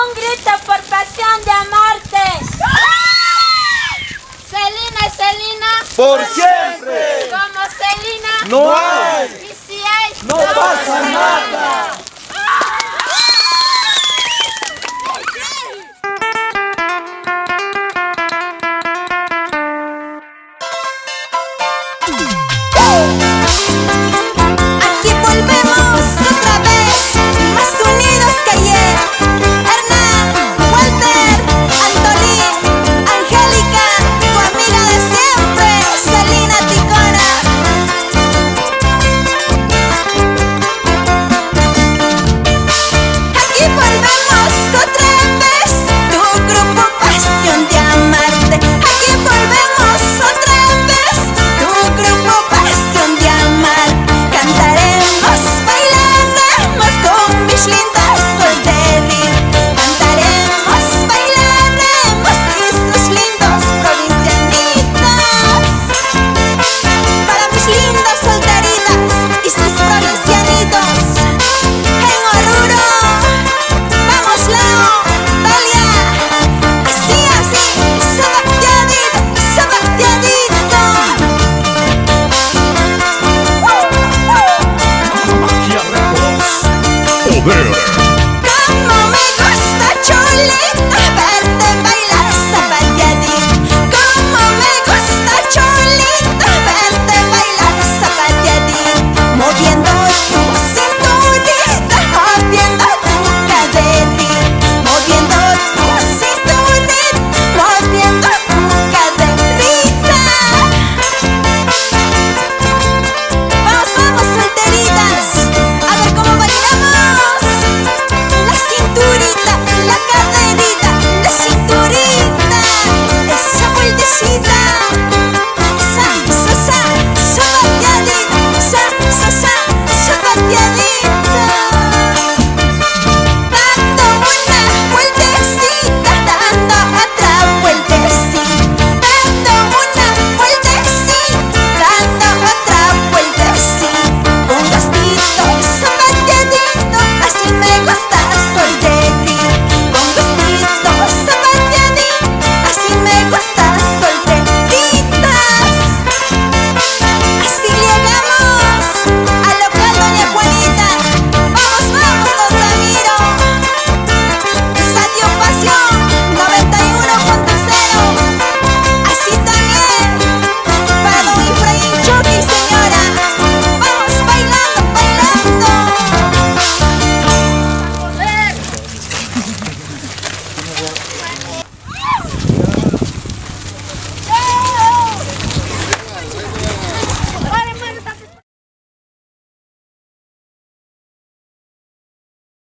Un grito por pasión de amarte. Celina, Celina. ¡Por siempre! Como Celina. ¡No hay! Y si hay, ¡No pasa nada! Aquí volvemos otra vez, más unidos que ayer. Hernán, Walter, Antolí, Angélica, tu amiga de siempre, Celina Ticona. Aquí volvemos otra vez, tu grupo Pasión de Amarte. Aquí volvemos otra vez, tu grupo Pasión de Amar. Cantaremos, bailaremos con mis lindas solterías. Cantaremos, bailaremos estos lindos provincianitos. Para mis lindas solteritas y sus provincianitos. En Oruro, vamos Leo, Dalia. Así, así, zapateadito, zapateadito. Poder.